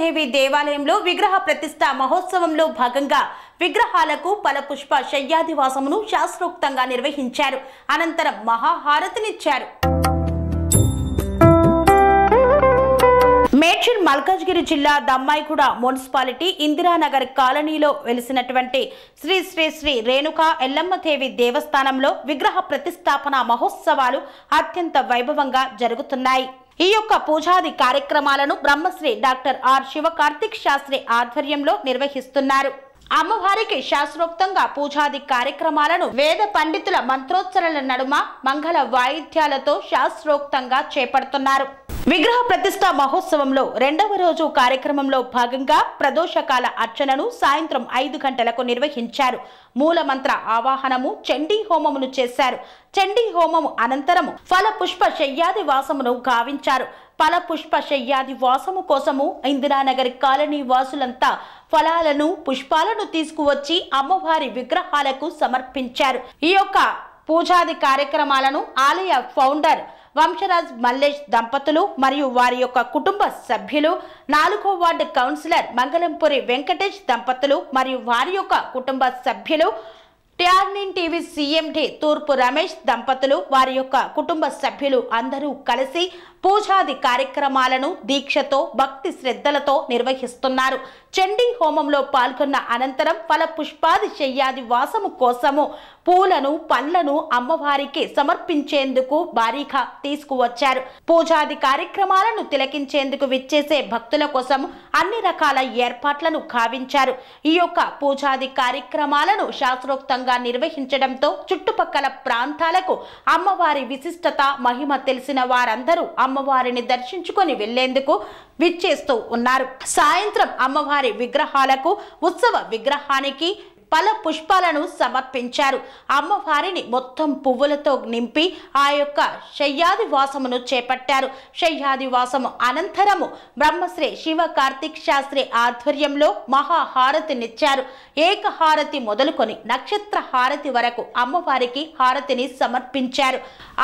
ఎల్లమ్మదేవి దేవాలయంలో విగ్రహ ప్రతిష్ఠ మహోత్సవంలో భాగంగా విగ్రహాలకు ఫలపుష్ప శయ్యాదివాసమును శాస్త్రోక్తంగా నిర్వహించారు. అనంతరం మహాహారతినిచ్చారు. మేడ్చల్ మల్కాజ్గిరి జిల్లా దమ్మాయిగూడ మున్సిపాలిటీ ఇందిరానగర్ కాలనీలో వెలిసినటువంటి శ్రీ శ్రీ శ్రీ రేణుకా ఎల్లమ్మదేవి దేవస్థానంలో విగ్రహ ప్రతిష్టాపన మహోత్సవాలు అత్యంత వైభవంగా జరుగుతున్నాయి. ఈ యొక్క పూజాది కార్యక్రమాలను బ్రహ్మశ్రీ డాక్టర్ ఆర్ శివకార్తిక్ శాస్త్రి ఆధ్వర్యంలో నిర్వహిస్తున్నారు. అమ్మవారికి శాస్త్రోక్తంగా పూజాది కార్యక్రమాలను వేద పండితుల మంత్రోచ్చరణల నడుమ మంగళ వాయిద్యాలతో శాస్త్రోక్తంగా చేపడుతున్నారు. విగ్రహ ప్రతిష్ఠ మహోత్సవంలో రెండవ రోజు కార్యక్రమంలో భాగంగా ప్రదోషకాల అర్చనను సాయంత్రం 5 గంటలకు నిర్వహించారు. మూలమంత్ర ఆవాహనము, చండీ హోమమును చేశారు. చండీ హోమము అనంతరము ఫల పుష్ప శయ్యాది వాసమును గావించారు. ఫల పుష్ప శయ్యాది వాసము కోసము ఇందిరానగర్ కాలనీ వాసులంతా ఫలాలను, పుష్పాలను తీసుకువచ్చి అమ్మవారి విగ్రహాలకు సమర్పించారు. ఈ యొక్క పూజాది కార్యక్రమాలను ఆలయ ఫౌండర్ వంశరాజ్ మల్లేష్ దంపతులు మరియు వారి యొక్క కుటుంబ సభ్యులు, 4వ వార్డు కౌన్సిలర్ మంగళంపురి వెంకటేష్ దంపతులు మరియు వారి యొక్క కుటుంబ సభ్యులు, టిఆర్ఎన్ టీవీ సిఎండి తూర్పు రమేష్ దంపతులు వారి యొక్క కుటుంబ సభ్యులు అందరూ కలిసి పూజాది కార్యక్రమాలను దీక్షతో భక్తి శ్రద్ధలతో నిర్వహిస్తున్నారు. చండీ హోమంలో పాల్గొన్న అనంతరం ఫల పుష్పాది శయ్యాది వాసము కోసము పూలను, పండ్లను అమ్మవారికి సమర్పించేందుకు భారీగా తీసుకువచ్చారు. పూజాది కార్యక్రమాలను తిలకించేందుకు విచ్చేసే భక్తుల కోసం అన్ని రకాల ఏర్పాట్లను గావించారు. ఈ యొక్క పూజాది కార్యక్రమాలను శాస్త్రోక్తంగా నిర్వహించడంతో చుట్టుపక్కల ప్రాంతాలకు అమ్మవారి విశిష్టత, మహిమ తెలిసిన వారందరూ అమ్మవారిని దర్శించుకొని వెళ్లేందుకు విచ్చేస్తూ ఉన్నారు. సాయంత్రం అమ్మవారి విగ్రహాలకు, ఉత్సవ విగ్రహానికి ఫల పుష్పాలను సమర్పించారు. అమ్మవారిని మొత్తం పువ్వులతో నింపి ఆ యొక్క శయ్యాది వాసమును చేపట్టారు. శయ్యాది వాసము అనంతరము బ్రహ్మశ్రీ శివ కార్తిక్ శాస్త్రి ఆధ్వర్యంలో మహాహారతినిచ్చారు. ఏకహారతి మొదలుకొని నక్షత్ర హారతి వరకు అమ్మవారికి హారతిని సమర్పించారు.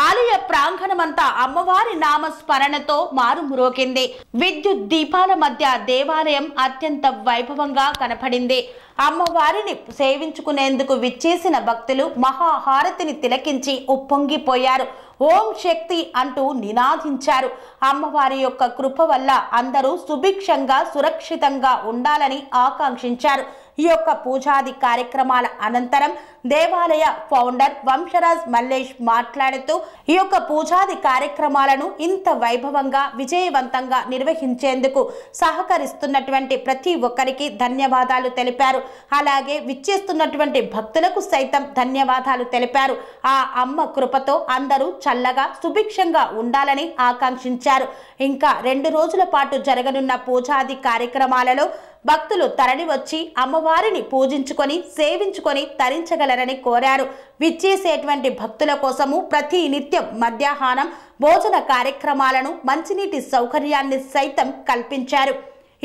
ఆలయ ప్రాంగణమంతా అమ్మవారి నామస్మరణతో మారుమ్రోగింది. విద్యుత్ దీపాల మధ్య దేవాలయం అత్యంత వైభవంగా కనపడింది. అమ్మవారిని సేవించుకునేందుకు విచ్చేసిన భక్తులు మహాహారతిని తిలకించి ఉప్పొంగిపోయారు. ఓం శక్తి అంటూ నినాదించారు. అమ్మవారి యొక్క కృప వల్ల అందరూ సుభిక్షంగా, సురక్షితంగా ఉండాలని ఆకాంక్షించారు. ఈ యొక్క పూజాది కార్యక్రమాల అనంతరం దేవాలయ ఫౌండర్ వంశరాజ్ మల్లేష్ మాట్లాడుతూ ఈ యొక్క పూజాది కార్యక్రమాలను ఇంత వైభవంగా, విజయవంతంగా నిర్వహించేందుకు సహకరిస్తున్నటువంటి ప్రతి ఒక్కరికి ధన్యవాదాలు తెలిపారు. అలాగే విచ్చేస్తున్నటువంటి భక్తులకు సైతం ధన్యవాదాలు తెలిపారు. ఆ అమ్మ కృపతో అందరూ చల్లగా, సుభిక్షంగా ఉండాలని ఆకాంక్షించారు. ఇంకా 2 రోజుల పాటు జరగనున్న పూజాది కార్యక్రమాలలో భక్తులు తరలి వచ్చి అమ్మవారిని పూజించుకొని, సేవించుకొని తరించగలరని కోరారు. విచ్చేసేటువంటి భక్తుల కోసము ప్రతి నిత్యం మధ్యాహ్నం భోజన కార్యక్రమాలను, మంచినీటి సౌకర్యాన్ని సైతం కల్పించారు.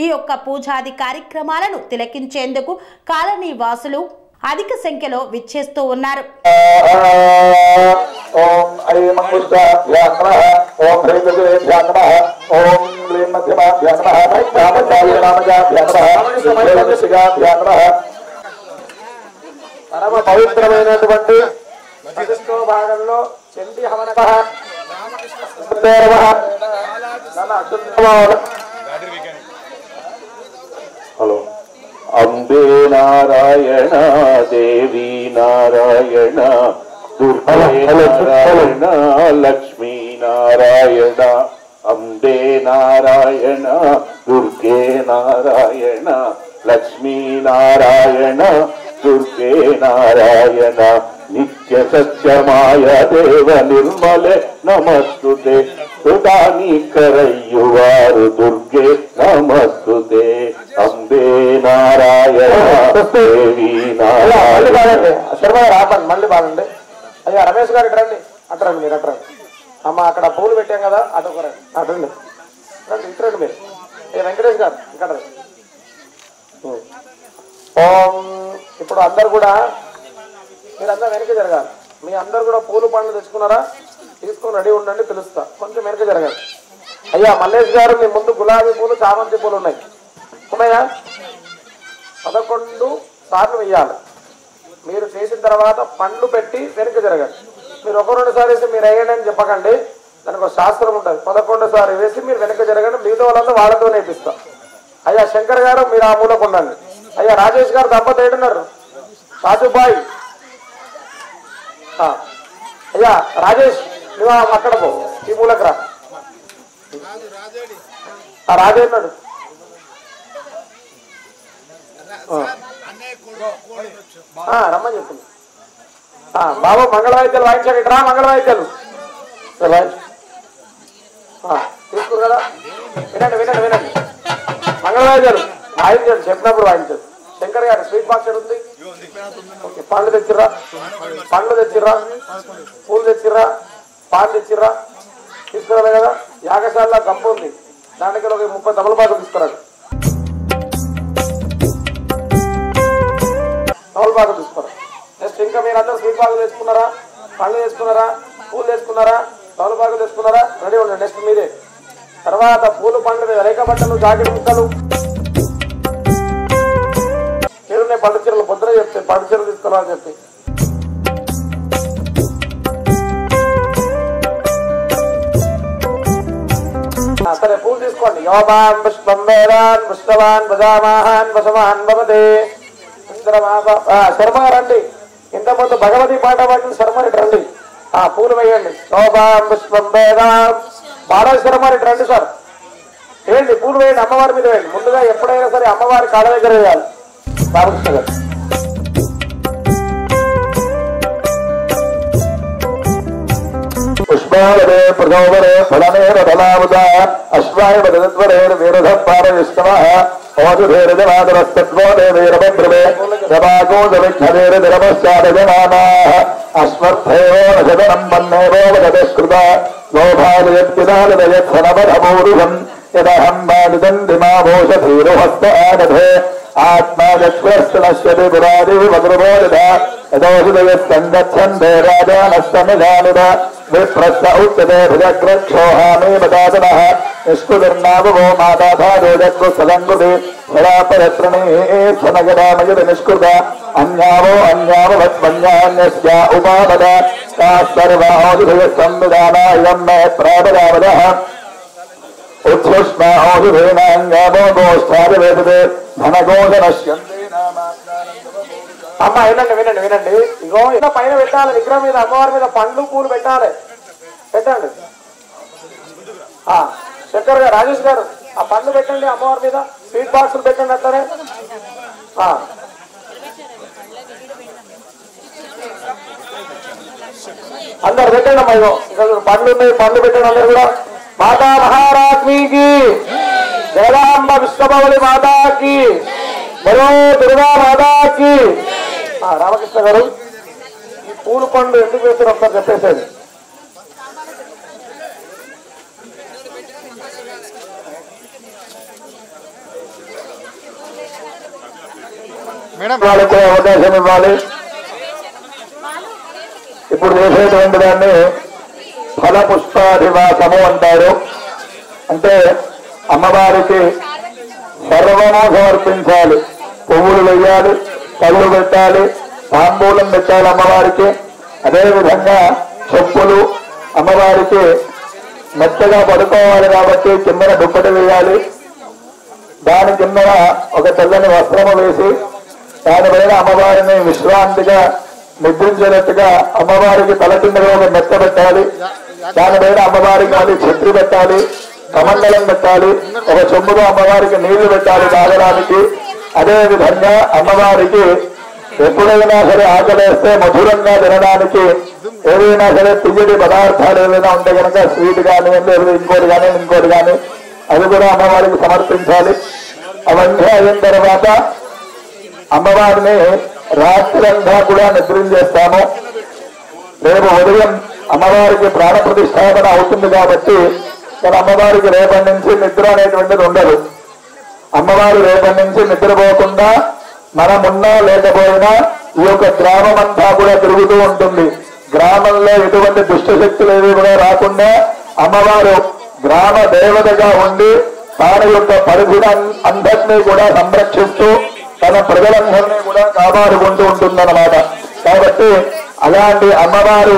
ఈ యొక్క పూజాది కార్యక్రమాలను తిలకించేందుకు కాలనీ వాసులు అధిక సంఖ్యలో విచ్చేస్తూ ఉన్నారు. ఓం ఐం మంగుష్టాభ్యాం నమః, ఓం హ్రీంద్రదేవ్యాం నమః, ఓం హ్రీం మధ్యమాభ్యాం నమః, నామజాభ్యాం నమః, శిగాభ్యాం నమః. పరమ పవిత్రమైనటువంటి విశిష్టో భాగంలో చండీ హవన హలో అంబే నారాయణ, దేవి నారాయణ, దుర్గే నారాయణ, లక్ష్మీ నారాయణ. అంబే నారాయణ, దుర్గే నారాయణ, లక్ష్మీ నారాయణ, దుర్గే నారాయణ. నిత్య సత్యమాయ దేవ నిర్మలే నమస్తుతే, సుతానీకరయ్యువారు దుర్గే నమస్తుతే. అంబే నారాయణ, దేవి నారాయణ. శర్మ రాపండి, మళ్ళీ బాగుండి. అయ్యా రమేష్ గారు ఇట్రండి, అట్రండి మీరు, అట్రండి. అమ్మ అక్కడ పూలు పెట్టాం కదా, అటొకరండి, అటండి రండి, ఇట్రండి మీరు. వెంకటేష్ గారు ఇక్కడ. ఓం ఇప్పుడు అందరు కూడా మీరందరూ వెనక్కి జరగాలి. మీ అందరు కూడా పూలు పండ్లు తెచ్చుకున్నారా? తీసుకొని రెడీ ఉండండి, పిలుస్తా. కొంచెం వెనక్కి జరగాలి. అయ్యా మల్లేష్ గారు, మీ ముందు గులాబీ పూలు, చామంతి పూలు ఉన్నాయి. ఉన్నాయా? 11 సార్లు వేయాలి. మీరు చేసిన తర్వాత పండ్లు పెట్టి వెనక్కి జరగండి. మీరు 1-2 సార్లు వేసి మీరు వేయండి అని చెప్పకండి. దానికి ఒక శాస్త్రం ఉంటుంది. 11 సార్లు వేసి మీరు వెనక్కి జరగండి. మిగతా వాళ్ళంతా వాళ్ళతో నేర్పిస్తాం. అయ్యా శంకర్ గారు మీరు ఆ మూలకు ఉండండి. అయ్యా రాజేష్ గారు దంపతి ఏడున్నారు? రాజుబాయ్. అయ్యా రాజేష్ నువ్వు అక్కడ పో, ఈ మూలకు రా. రాజే ఉన్నాడు. రమ్మని చెప్పింది. బాబు మంగళ వాయిద్యాలు వాయించండి. ఇట్రా మంగళ వాయిద్యాలు తీసుకురు కదా. వినండి వినండి వినండి. మంగళ వాయిద్యాలు వాయించండి, చెప్పినప్పుడు వాయించండి. శంకర్ గారు స్వీట్ బాక్స్ ఉంది. పండ్లు తెచ్చిర్రా, పండ్లు తెచ్చిర్రా, పూలు తెచ్చిర్రా, పాలు తెచ్చిర్రా. తీసుకురాలే కదా. యాగశాల గంప ఉంది, దానికి ఒక 30 తమలపాకులు తీసుకురాడు. తమలపాకులు తీసుకురా. నెక్స్ట్ ఇంకా మీరు అందరూ స్వీట్ బాగులు తెచ్చుకున్నారా? పండ్లు తెచ్చుకున్నారా? పూలు తెచ్చుకున్నారా? తమలపాకులు తెచ్చుకున్నారా? రెడీ ఉండండి. నెక్స్ట్ మీదే. తర్వాత పూలు పండ్లు రేఖ బట్టలు జాకెట్ ముక్కలు పేరున్నాయి. పట్టు చీరలు పొద్దున చెప్తే పట్టు చీరలు తీసుకున్నారని చెప్పి సరే పూలు తీసుకోండి. యోగాన్ పుష్పం వేదాన్ పుష్పవాన్ భజామాహాన్ వసమాన్ భవతే. శర్మ రండి. ఇంతకుముందు భగవతి పాట పాడిన శర్మ రండి. పూలు వేయండి. యోగాన్ పుష్పం వేదాన్ బాలా శర్మ రండి సార్. వేయండి పూలు వేయండి. అమ్మవారి మీద వేయండి. ముందుగా ఎప్పుడైనా సరే అమ్మవారి కాళ్ళ దగ్గర వేయాలి. రామకృష్ణ గారు పుష్పావరే ప్రథోవరే ఫలనేర ఫలాముద అశ్వాయ వదత్వరే వీరధ పారవిష్ణవ ఓదుధేరజనాదరస్తత్వోదే వీరభద్రవే సభాగోదవిఘ్నదేర ధర్మశ్చారజనానా అశ్వత్థేవో నశదనం మన్నేవో వదస్కృత లోభాలయత్కిదాలయత్సనవధమూరుహం యదహం బాలిదందిమాభోషధీరుహస్త ఆనధే ఆత్మాదశ్వశ్చనశ్యతి పురాది వగ్రబోధ యదోషుదయస్కంగచ్చందే రాజానస్తమిదానుద విప్రస్థ ఉచ్యతే భుజగ్రక్షోహామి బదాదనః నిష్కుదుర్నాభవో మాతాధారోజగ్గు సదంగుది సదాపరత్రణీక్షణగదామయుధ నిష్కృత అన్యావో అన్యావవత్మన్యాన్యస్య ఉపాపద తాస్సర్వాహోదుభయ సంవిధానా ఇదం మే ప్రాపదావదః అమ్మ వినండి వినండి వినండి. ఇగో ఇలా పైన పెట్టాలి. విగ్రహం మీద అమ్మవారి మీద పండ్లు పూలు పెట్టాలి. పెట్టండి. శంకర్ గారు రాజేష్ గారు ఆ పండ్లు పెట్టండి అమ్మవారి మీద. స్వీట్ బాక్సులు పెట్టండి అట్లనే. అందరు పెట్టండి అమ్మా. ఇగో ఇంకా పండ్లు ఉన్నాయి, పండ్లు పెట్టండి అందరు కూడా. మాతా మహారాజ్ఞికి జగదాంబ విష్ణుభవలి మాతాకి మరో దుర్గా మాతాకి. రామకృష్ణ గారు ఈ పూలు పండ్లు ఎందుకు వేస్తారు ఒకసారి చెప్పేసేది. వాళ్ళకి అవకాశం ఇవ్వాలి. ఇప్పుడు చేసేటువంటి దాన్ని ఫల పుష్పాధివాసము అంటారు. అంటే అమ్మవారికి సర్వము సమర్పించాలి. పువ్వులు వేయాలి, పళ్ళు పెట్టాలి, తాంబూలం పెట్టాలి అమ్మవారికి. అదేవిధంగా చెప్పులు అమ్మవారికి మెత్తగా పడుకోవాలి కాబట్టి కిందన దుప్పటి వేయాలి. దాని కిందన ఒక తెల్లని వస్త్రము వేసి దానిపైన అమ్మవారిని విశ్రాంతిగా నిద్రించేటట్టుగా అమ్మవారికి తల కిందగా ఒక మెత్త పెట్టాలి. దానిపైన అమ్మవారికి మళ్ళీ ఛత్రి పెట్టాలి, కమండలం పెట్టాలి, ఒక చెంబులో అమ్మవారికి నీళ్లు పెట్టాలి తాగడానికి. అదే విధంగా అమ్మవారికి ఎప్పుడైనా సరే ఆకలేస్తే మధురంగా తినడానికి ఏదైనా సరే తియ్యటి పదార్థాలు ఏదైనా ఉంటే కనుక స్వీట్ కానీ లేదా ఇంకోటి కానీ అది కూడా అమ్మవారికి సమర్పించాలి. అవన్నీ అయిన తర్వాత అమ్మవారిని రాత్రంతా కూడా నిద్రించేస్తాము. రేపు ఉదయం అమ్మవారికి ప్రాణ ప్రతిష్టాపన అవుతుంది కాబట్టి మన అమ్మవారికి రేపటి నుంచి నిద్ర అనేటువంటిది ఉండదు. అమ్మవారు రేపటి నుంచి నిద్రపోకుండా మనమున్నా లేకపోయినా ఈ యొక్క గ్రామం అంతా కూడా తిరుగుతూ ఉంటుంది. గ్రామంలో ఎటువంటి దుష్ట శక్తులు ఏవి కూడా రాకుండా అమ్మవారు గ్రామ దేవతగా ఉండి తన యొక్క పరిధిని అందరినీ కూడా సంరక్షిస్తూ తన ప్రజలందరినీ కూడా కాపాడుకుంటూ ఉంటుందన్నమాట. కాబట్టి అలాంటి అమ్మవారి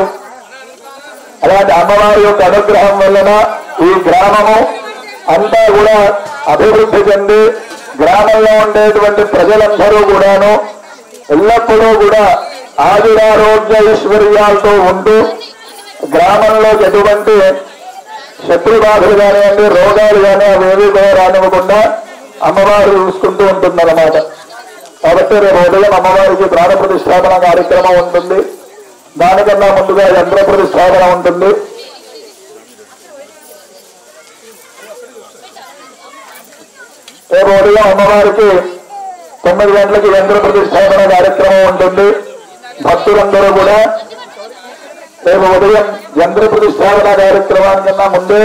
యొక్క అనుగ్రహం వలన ఈ గ్రామము అంతా కూడా అభివృద్ధి చెంది గ్రామంలో ఉండేటువంటి ప్రజలందరూ కూడాను ఎల్లప్పుడూ కూడా ఆయురారోగ్య ఐశ్వర్యాలతో ఉంటూ గ్రామంలో ఎటువంటి శత్రుబాధలు కానివ్వండి, రోగాలు కానీ అవేవి కూడా రానివ్వకుండా అమ్మవారు చూసుకుంటూ ఉంటుందన్నమాట. కాబట్టి రేపు ఉదయం అమ్మవారికి ప్రాణ ప్రతిష్టాపన కార్యక్రమం ఉంటుంది. దానికన్నా ముందుగా యంత్ర ప్రతిష్టాపన ఉంటుంది. రేపు ఉదయం అమ్మవారికి 9 గంటలకి యంత్ర ప్రతిష్టాపన కార్యక్రమం ఉంటుంది. భక్తులందరూ కూడా రేపు ఉదయం యంత్ర ప్రతిష్టాపన కార్యక్రమానికన్నా ముందే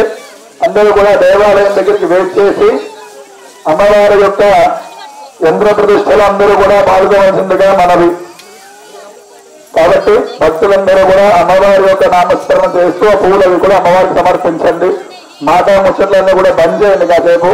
అందరూ కూడా దేవాలయం దగ్గరికి వెయిట్ చేసి అమ్మవారి యొక్క యంత్ర ప్రతిష్టలు అందరూ కూడా పాల్గొవలసిందిగా మనవి. కాబట్టి భక్తులందరూ కూడా అమ్మవారి యొక్క నామస్మరణ చేస్తూ ఆ పూలవి కూడా అమ్మవారికి సమర్పించండి. మాతా ముచ్చట్లన్నీ కూడా బంద్ చేయండి కాసేపు.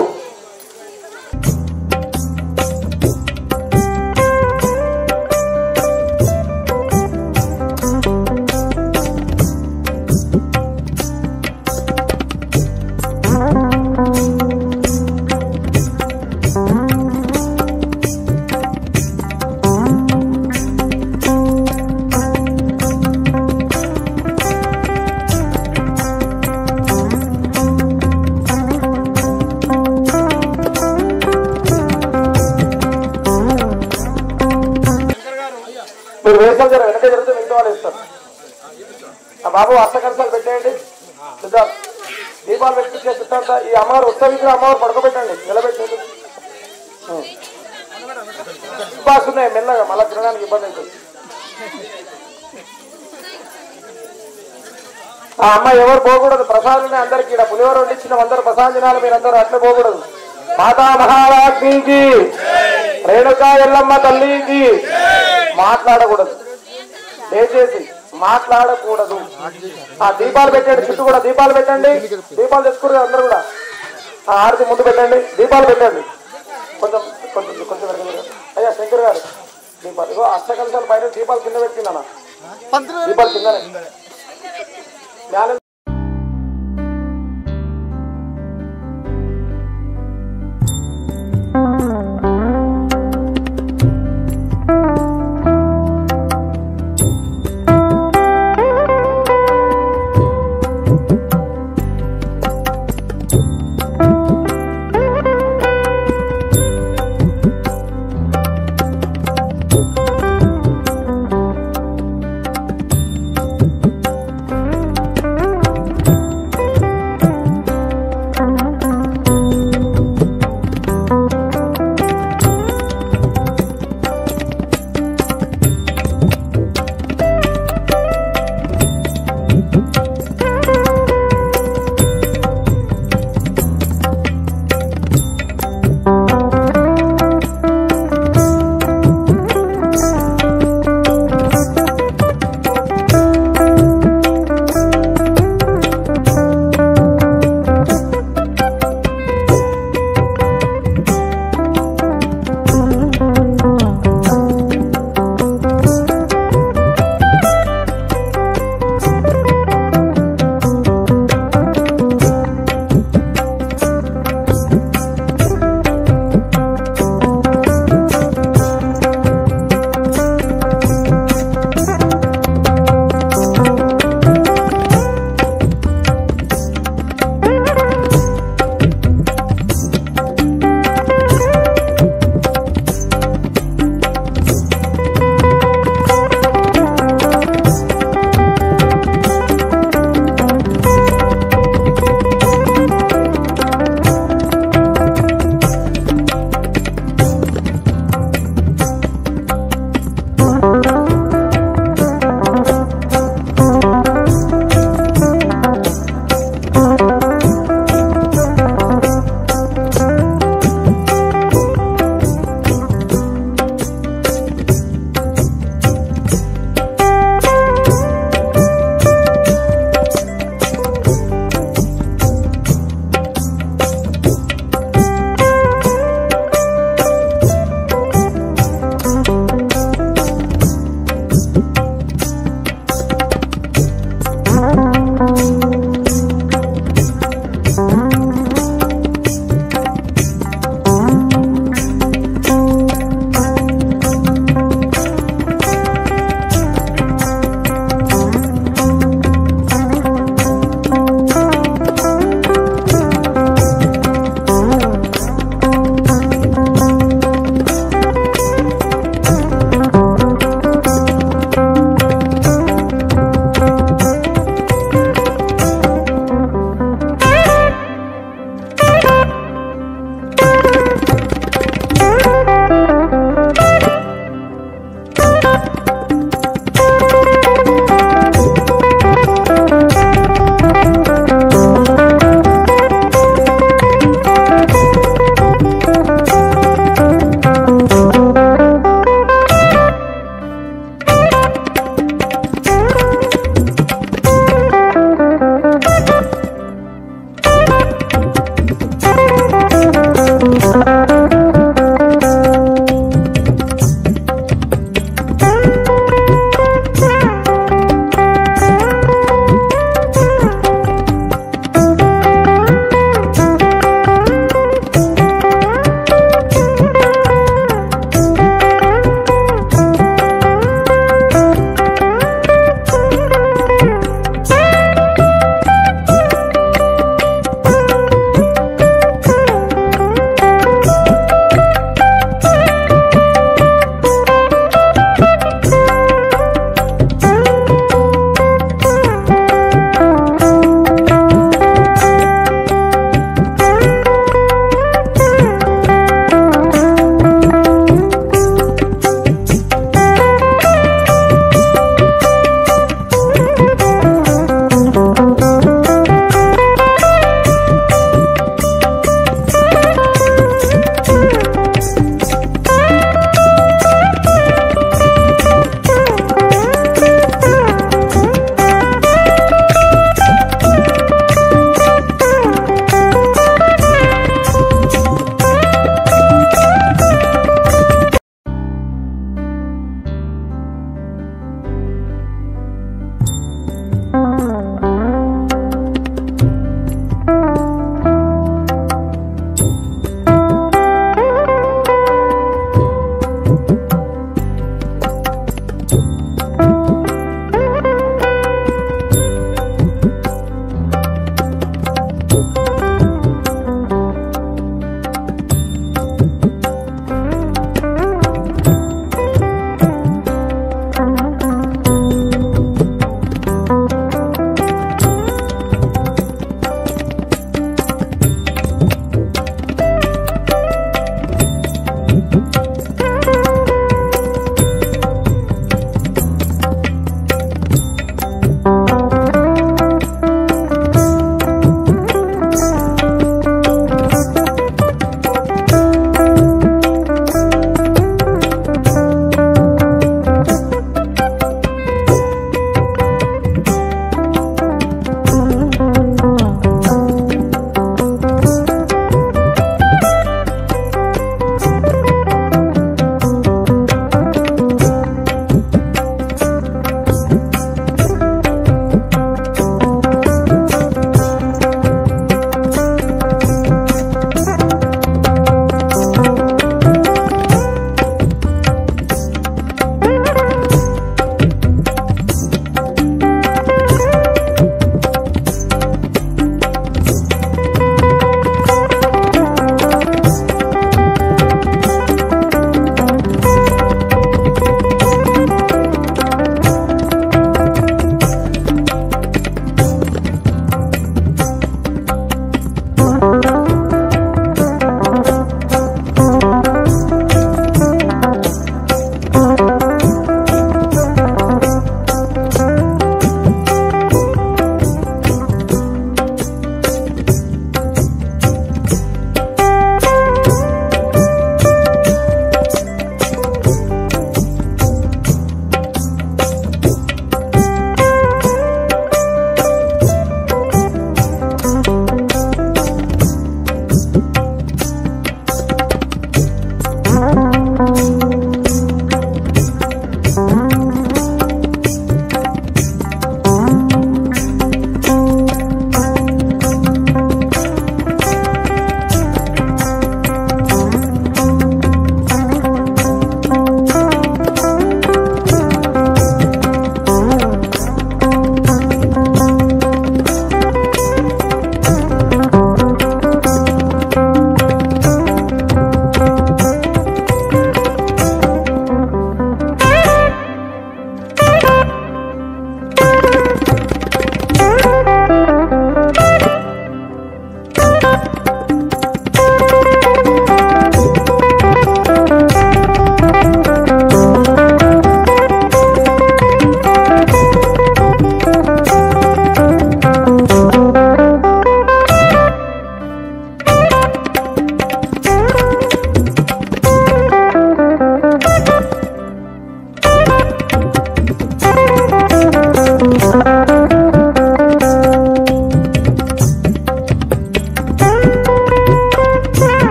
మీరు వేసాలు వెనక జరిగితే మిగతా వాళ్ళు ఇస్తారు. బాబు అష్టకరసాలు పెట్టేయండి. సిద్ధార్థ్ దీపాలు పెట్టించే సిద్ధార్థ ఈ అమ్మవారు ఉత్సవించిన అమ్మవారు పడుకోబెట్టండి, నిలబెట్టండి. బాక్స్ ఉన్నాయి మెల్లగా, మళ్ళీ తినడానికి ఇబ్బంది అవుతుంది. ఆ అమ్మ ఎవరు పోకూడదు, ప్రసాదం అందరికి ఇక్కడ పులిహోర వండించిన అందరూ ప్రసాదం తినాలి. మీరందరూ అట్లా పోకూడదు. మాతా మహారాజ్ఞికి, రేణుకా ఎల్లమ్మ తల్లికి మాట్లాడకూడదు, దయచేసి మాట్లాడకూడదు. ఆ దీపాలు పెట్టండి, చుట్టూ కూడా దీపాలు పెట్టండి. దీపాలు తెచ్చుకోరు అందరూ కూడా. ఆ ఆరతి ముందు పెట్టండి, దీపాలు పెట్టండి. కొంచెం కొంచెం కొంచెం అయ్యా శంకర్ గారు దీపాలు ఇగో అష్టకలశాలు బయట దీపాలు కింద పెట్టిందన్న, దీపాలు కిందనే.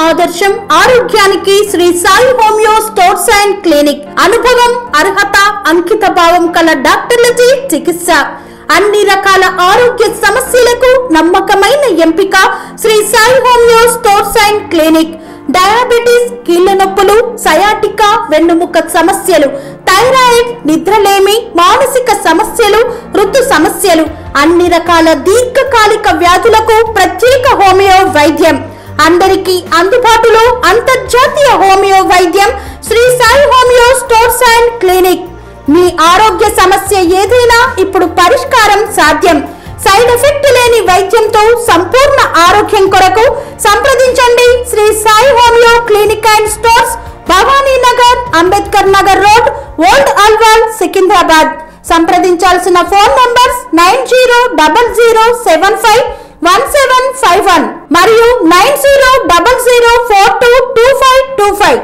ఆదర్శం ఆరోగ్యానికి Shri Sai homeo stores and clinic. అనుభవం, అర్హత, అంకిత భావం కల డాక్టర్లచే చికిత్స. అన్ని రకాల ఆరోగ్య సమస్యలకు నమ్మకమైన ఎంపిక Shri Sai homeo stores and clinic. Diabetes, కీళ్ల నొప్పులు, సయాటికా, వెన్నుముక సమస్యలు, థైరాయిడ్, నిద్రలేమి, మానసిక సమస్యలు, ఋతు సమస్యలు, అన్ని రకాల దీర్ఘకాలిక వ్యాధులకు ప్రత్యేక హోమియో వైద్యం. అందరికీ అందుబాటులో అంతర్జాతీయ హోమియో వైద్యం Sri Sai homeo stores and clinic. మీ ఆరోగ్య సమస్య ఏదైనా ఇప్పుడు పరిష్కారం సాధ్యం. సైడ్ ఎఫెక్ట్ లేని వైద్యంతో సంపూర్ణ ఆరోగ్యం కొరకు సంప్రదించండి Sri Sai homeo clinic and stores, Bhavani Nagar, Ambedkar Nagar road, old Alwal, Secunderabad. సంప్రదించాల్సిన ఫోన్ నంబర్స్ 9000751751 మరియు 9000422525.